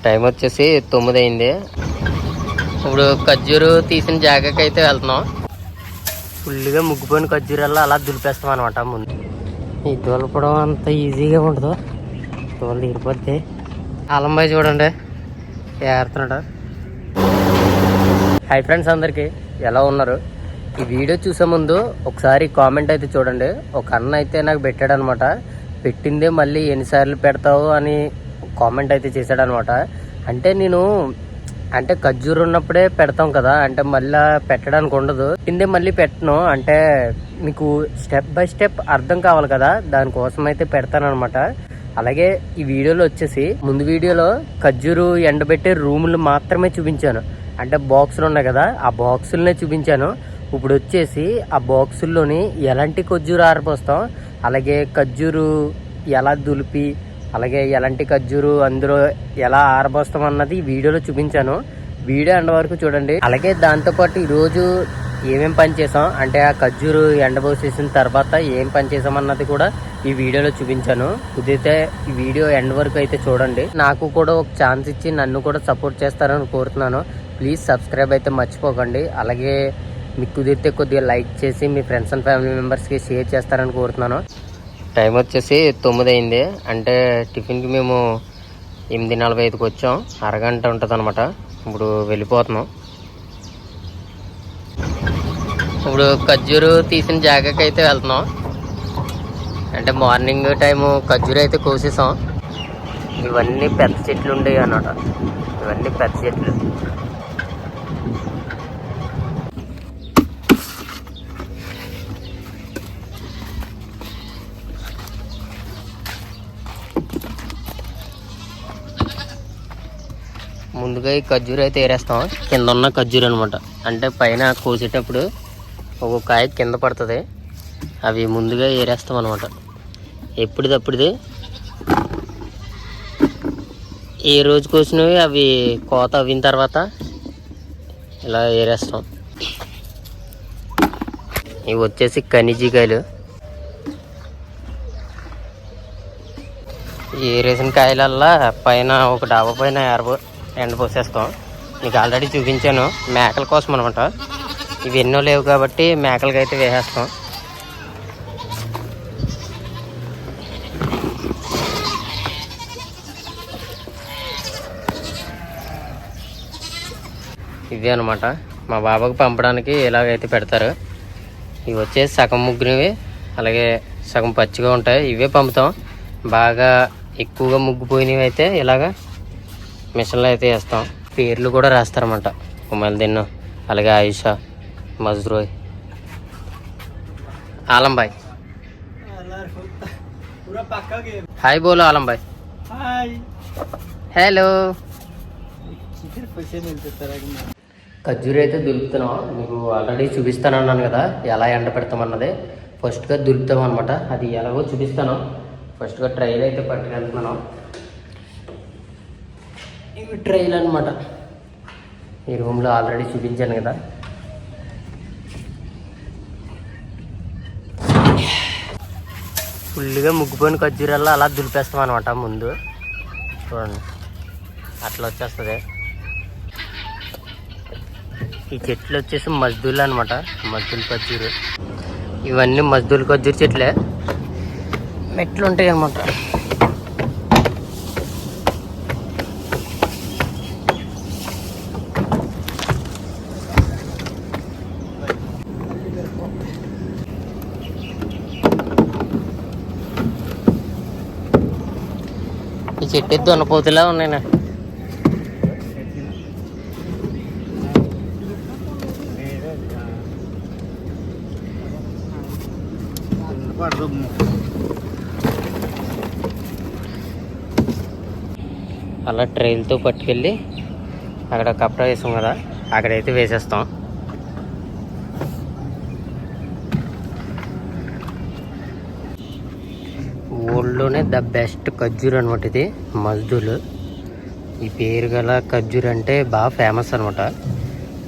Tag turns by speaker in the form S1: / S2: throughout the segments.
S1: Time వచ్చేసి 9 అయింది. ఇప్పుడు ఖర్జూరు తీసిన జాగాకి అయితే వెళ్తున్నాం. ఫుల్గా ముగ్గిపోయిన ఖర్జూరల్లో అలా దులిపేస్తాం అనమాట. ముందు ఈ దులపడం అంత ఈజీగా ఉండదు, తోలు తీరిపోద్ది. ఆలంబాయి చూడండి ఏరుతున్నాడు. హాయ్ ఫ్రెండ్స్, అందరికీ ఎలా ఉన్నారు? ఈ వీడియో చూసే ముందు ఒకసారి కామెంట్ అయితే చూడండి. ఒక అన్న అయితే నాకు పెట్టాడు అనమాట. పెట్టిందే మళ్ళీ ఎన్నిసార్లు పెడతావు అని కామెంట్ అయితే చేశాడు అనమాట. అంటే ఖర్జూరు ఉన్నప్పుడే పెడతాం కదా, అంటే మళ్ళీ పెట్టడానికి ఉండదు. పెట్టిందే మళ్ళీ పెట్టను అంటే మీకు స్టెప్ బై స్టెప్ అర్థం కావాలి కదా, దానికోసం అయితే పెడతాను అనమాట. అలాగే ఈ వీడియోలో వచ్చేసి ముందు వీడియోలో ఖర్జూరు ఎండబెట్టే రూములు మాత్రమే చూపించాను. అంటే బాక్సులు ఉన్నాయి కదా, ఆ బాక్సులనే చూపించాను. ఇప్పుడు వచ్చేసి ఆ బాక్సుల్లోని ఎలాంటి ఖర్జూరు ఆరపోస్తాం, అలాగే ఖర్జూరు ఎలా దులిపి, అలాగే ఎలాంటి ఖర్జూరు అందులో ఎలా ఆరబోస్తాం అన్నది ఈ వీడియోలో చూపించాను. వీడియో ఎండ వరకు చూడండి. అలాగే దాంతోపాటు ఈరోజు ఏమేం పని చేసాం, అంటే ఆ ఖర్జూరు ఎండబోసేసిన తర్వాత ఏం పని చేసాం అన్నది కూడా ఈ వీడియోలో చూపించాను. కుదిరితే ఈ వీడియో ఎండ్ వరకు అయితే చూడండి. నాకు కూడా ఒక ఛాన్స్ ఇచ్చి నన్ను కూడా సపోర్ట్ చేస్తారని కోరుతున్నాను. ప్లీజ్ సబ్స్క్రైబ్ అయితే మర్చిపోకండి. అలాగే మీకు కుదిరితే కొద్దిగా లైక్ చేసి మీ ఫ్రెండ్స్ అండ్ ఫ్యామిలీ మెంబర్స్కి షేర్ చేస్తారని కోరుతున్నాను. టైం వచ్చేసి 9 అయింది. అంటే టిఫిన్కి మేము 8:45కి వచ్చాం. అరగంట ఉంటుంది అనమాట. ఇప్పుడు వెళ్ళిపోతున్నాం. ఇప్పుడు ఖర్జూరు తీసిన జాగాకి అయితే వెళ్తున్నాం. అంటే మార్నింగ్ టైము ఖర్జూరు అయితే కోసేసాం. ఇవన్నీ పెద్ద చెట్లు ఉండేవి అన్నమాట. ఇవన్నీ పెద్ద చెట్లు. ముందుగా ఈ ఖర్జూరు అయితే ఏరేస్తాం. కింద ఉన్న ఖర్జూరు అనమాట. అంటే పైన కోసేటప్పుడు ఒక కాయ కింద పడుతుంది, అవి ముందుగా ఏరేస్తాం అనమాట. ఎప్పటిదప్పుడుది ఏ రోజు కోసినవి అవి కోత అవిన తర్వాత ఇలా ఏరేస్తాం. ఇవి వచ్చేసి కనిజీకాయలు. ఏరేసిన కాయలల్లా పైన ఒక డాబా పైన ఎండపోసేస్తాం. నీకు ఆల్రెడీ చూపించాను, మేకల కోసం అనమాట. ఇవి ఎన్నో లేవు కాబట్టి మేకలకి అయితే వేసేస్తాం. ఇవే అనమాట మా బాబాకి పంపడానికి ఇలాగైతే పెడతారు. ఇవి వచ్చేసి సగం ముగ్గునివి, అలాగే సగం పచ్చిగా ఉంటాయి. ఇవే పంపుతాం. బాగా ఎక్కువగా ముగ్గిపోయినవి అయితే ఇలాగా మిషన్లో అయితే వేస్తాం. పేర్లు కూడా రాస్తారన్నమాట. కుమల్దిన్, అలాగే ఆయుషా, మజ్రోయ్, ఆలంబాయ్. హాయ్ బోలో ఆలంబాయ్. హలో. ఖర్జూరు అయితే దులుపుతున్నాం. మీకు ఆల్రెడీ చూపిస్తాను అన్నాను కదా ఎలా ఎండ పెడతామన్నది. ఫస్ట్గా దులుపుతాం అనమాట. అది ఎలాగో చూపిస్తాను. ఫస్ట్గా ట్రైల్ అయితే పట్టుకెళ్తున్నాను. ఇవి ట్రైల్ అనమాట. ఈ రూమ్లో ఆల్రెడీ చూపించాను కదా. ఫుల్గా ముగ్గిపోయిన ఖర్జూరల్లో అలా దులిపేస్తాం అనమాట. ముందు చూడండి అట్లా వచ్చేస్తుంది. ఈ చెట్లు వచ్చేసి మజ్దూలు అనమాట. మజ్దూలు ఖర్జూరు. ఇవన్నీ మజ్దూలు ఖర్జూరు చెట్లే. మెట్లు ఉంటాయి అన్నమాట. ఈ చెట్టు దొనపోతులా ఉన్నాయి. అలా ట్రైల్తో పట్టుకెళ్ళి అక్కడ కప్ప వేసాం కదా, అక్కడైతే వేసేస్తాం. వరల్డ్లోనే ద బెస్ట్ ఖర్జూరు అనమాట ఇది, మజ్దూలు. ఈ పేరు గల ఖర్జూరు అంటే బాగా ఫేమస్ అనమాట.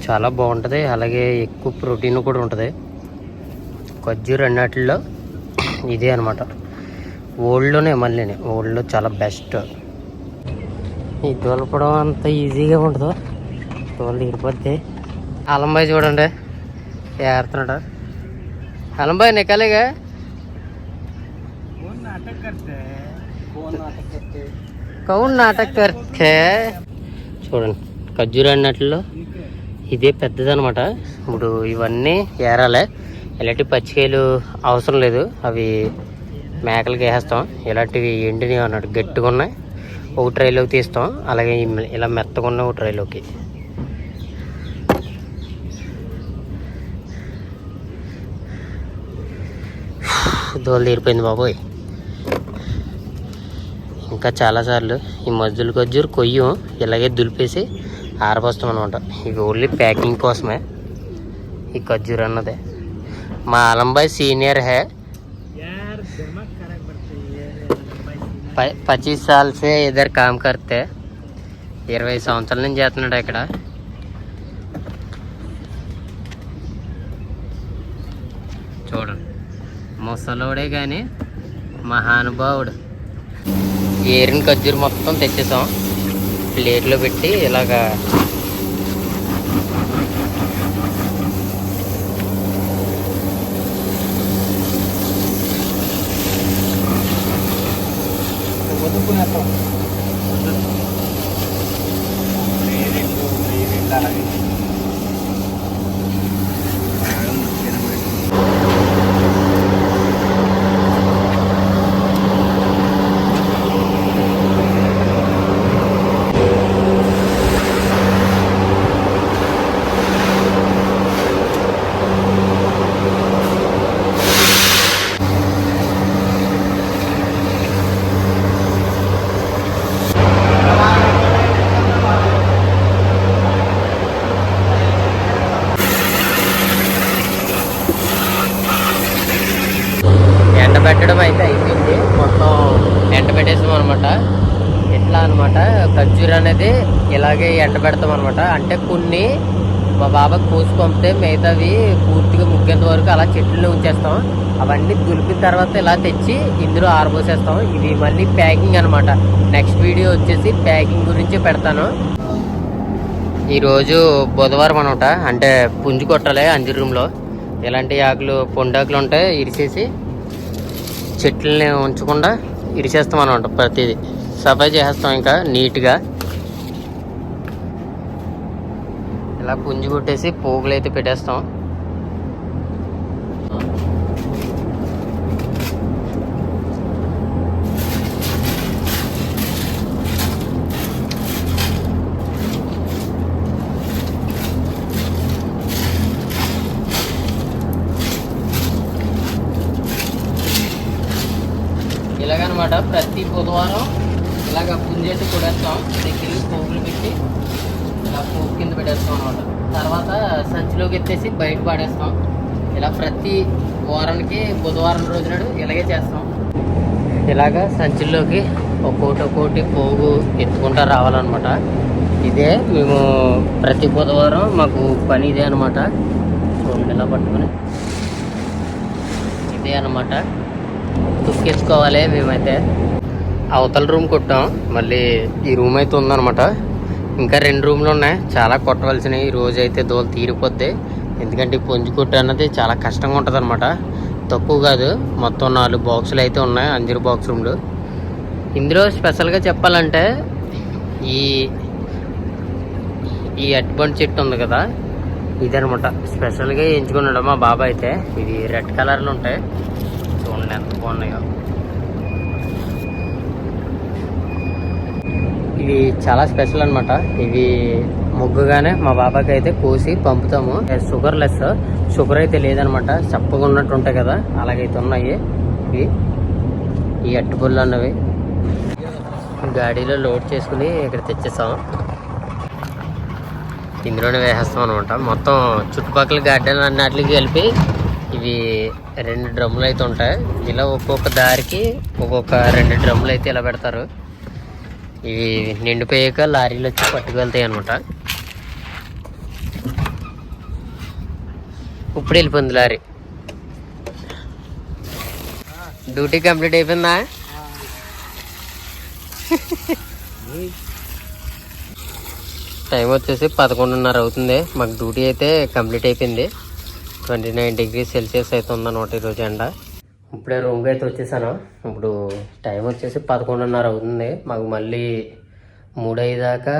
S1: చాలా బాగుంటుంది, అలాగే ఎక్కువ ప్రోటీన్ కూడా ఉంటుంది. ఖర్జూరు అన్నట్లో ఇదే అనమాట. వరల్డ్లోనే మళ్ళీ వరల్డ్లో చాలా బెస్ట్. ఈ దులపడం అంత ఈజీగా ఉండదు, తోలు తీరిపోద్ది. అలంబాయి చూడండి ఏడుతున్నాడు. అలంబాయి నికాలేగా కౌన్ నాటక్ కర్తే. చూడండి ఖర్జూర అన్నట్లో ఇదే పెద్దదనమాట. ఇప్పుడు ఇవన్నీ ఏరాలే. ఇలాంటి పచ్చికాయలు అవసరం లేదు, అవి మేకలకి వేసేస్తాం. ఇలాంటివి ఎండినవి అన్నట్టు గట్టిగా ఉన్నాయి ఒక ట్రైలోకి తీస్తాం. అలాగే ఇలా మెత్తగా ఉన్నాయి ఒక ట్రైలోకి. దోలు తీరిపోయింది బాబోయ్. ఇంకా చాలాసార్లు ఈ మజ్జులు ఖర్జూరు కొయ్యం ఇలాగే దులిపేసి ఆరబోస్తాం అనమాట. ఇవి ఓన్లీ ప్యాకింగ్ కోసమే ఈ ఖర్జూరు అన్నదే. మా అలంబాయ్ సీనియర్ హే, 25 साल से इधर काम करते. 20 సంవత్సరాల నుంచి చేస్తున్నాడు ఇక్కడ. చూడండి ముసలోడే కానీ మహానుభావుడు. ఏరిన ఖర్జూరు మొత్తం తెచ్చేసాం, ప్లేట్లో పెట్టి ఇలాగా ఎండబెట్టడం అయితే అయిపోయింది. మొత్తం ఎండబెట్టేసాం అనమాట. ఎట్లా అనమాట, ఖర్జూర అనేది ఇలాగే ఎండబెడతాం అనమాట. అంటే కొన్ని మా బాబాకి పూసి పంపితే మిగతావి పూర్తిగా ముగ్గేంత వరకు అలా చెట్లలో ఉంచేస్తాం. అవన్నీ దులిపిన తర్వాత ఇలా తెచ్చి ఇందులో ఆరబోసేస్తాం. ఇవి మళ్ళీ ప్యాకింగ్ అనమాట. నెక్స్ట్ వీడియో వచ్చేసి ప్యాకింగ్ గురించి పెడతాను. ఈరోజు బుధవారం అనమాట. అంటే పుంజు కొట్టాలి అంజూరు రూమ్లో. ఇలాంటి ఆకులు పొండాకులు ఉంటాయి, ఇరిసేసి చెట్లని ఉంచకుండా ఇరిచేస్తాం అనమాట. ప్రతిదీ సఫాయి చేసేస్తాం ఇంకా నీట్గా. ఇలా పుంజు కొట్టేసి పోగులు అయితే పెట్టేస్తాం. ఇలాగనమాట ప్రతి బుధవారం ఇలాగ పుంజెట్టు కొడేస్తాం. దగ్గరికి పోగులు పెట్టి ఇలా పోగు కింద పెట్టేస్తాం అనమాట. తర్వాత సంచిలోకి ఎత్తేసి బయట పాడేస్తాం. ఇలా ప్రతి వారానికి బుధవారం రోజు నాడు ఇలాగే చేస్తాం. ఇలాగ సంచుల్లోకి ఒక్కోటి పోగు ఎత్తుకుంటా రావాలన్నమాట. ఇదే మేము ప్రతి బుధవారం మాకు పని ఇదే అనమాట. చూడండి ఇలా పట్టుకొని ఇదే అనమాట తుక్కేసుకోవాలి మేమైతే. అవతల రూమ్ కొట్టాం, మళ్ళీ ఈ రూమ్ అయితే ఉందన్నమాట. ఇంకా 2 రూమ్లు ఉన్నాయి, చాలా కొట్టవలసినవి. ఈ రోజు అయితే దోలు తీరిపోద్ది. ఎందుకంటే ఈ పుంజు కొట్టు అన్నది చాలా కష్టంగా ఉంటుంది అనమాట. తక్కువ కాదు, మొత్తం 4 బాక్సులు అయితే ఉన్నాయి, అంజూరు బాక్స్ రూమ్లు. ఇందులో స్పెషల్గా చెప్పాలంటే ఈ అరటిపండు చెట్టు ఉంది కదా, ఇదనమాట స్పెషల్గా ఎంచుకున్నాడు మా బాబా అయితే. ఇవి రెడ్ కలర్లో ఉంటాయి, చూడండి ఎంత బాగున్నాయో. ఇవి చాలా స్పెషల్ అనమాట. ఇవి ముగ్గుగానే మా బాబాకి అయితే కోసి పంపుతాము. షుగర్ లెస్, షుగర్ అయితే లేదనమాట. చప్పగా ఉన్నట్టు ఉంటాయి కదా, అలాగైతే ఉన్నాయి ఇవి. ఈ అట్టుపుల్లు అన్నవి గాడీలో లోడ్ చేసుకుని ఇక్కడ తెచ్చేస్తాం. ఇందులోనే వేసేస్తాం అనమాట. మొత్తం చుట్టుపక్కల గార్డెన్ అన్నిటికి కలిపి ఇవి 2 డ్రమ్ములు అయితే ఉంటాయి. ఇలా ఒక్కొక్క దారికి ఒక్కొక్క 2 డ్రమ్ములు అయితే ఇలా పెడతారు. ఇవి నిండిపోయాక లారీలు వచ్చి పట్టుకెళ్తాయి అనమాట. ఇప్పుడు వెళ్ళిపోయింది లారీ. డ్యూటీ కంప్లీట్ అయిపోయిందా? టైం వచ్చేసి 11:30 అవుతుంది. మాకు డ్యూటీ అయితే కంప్లీట్ అయిపోయింది. 29 డిగ్రీస్ సెల్సియస్ అయితే ఉందన్నమాట ఈరోజు ఎండ. ఇప్పుడే రూమ్కి అయితే వచ్చేసాను. ఇప్పుడు టైం వచ్చేసి 11:30 అవుతుంది. మాకు మళ్ళీ 3 దాకా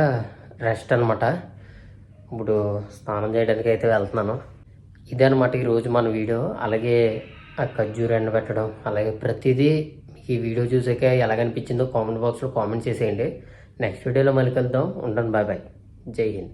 S1: రెస్ట్ అనమాట. ఇప్పుడు స్నానం చేయడానికి అయితే వెళ్తున్నాను. ఇదే అనమాట ఈరోజు మన వీడియో. అలాగే ఆ ఖర్జూర ఎండబెట్టడం, అలాగే ప్రతిదీ ఈ వీడియో చూసాక ఎలాగనిపించిందో కామెంట్ బాక్స్లో కామెంట్ చేసేయండి. నెక్స్ట్ వీడియోలో మళ్ళీ కలుద్దాం. ఉంటాను. Bye bye. జై హింద్.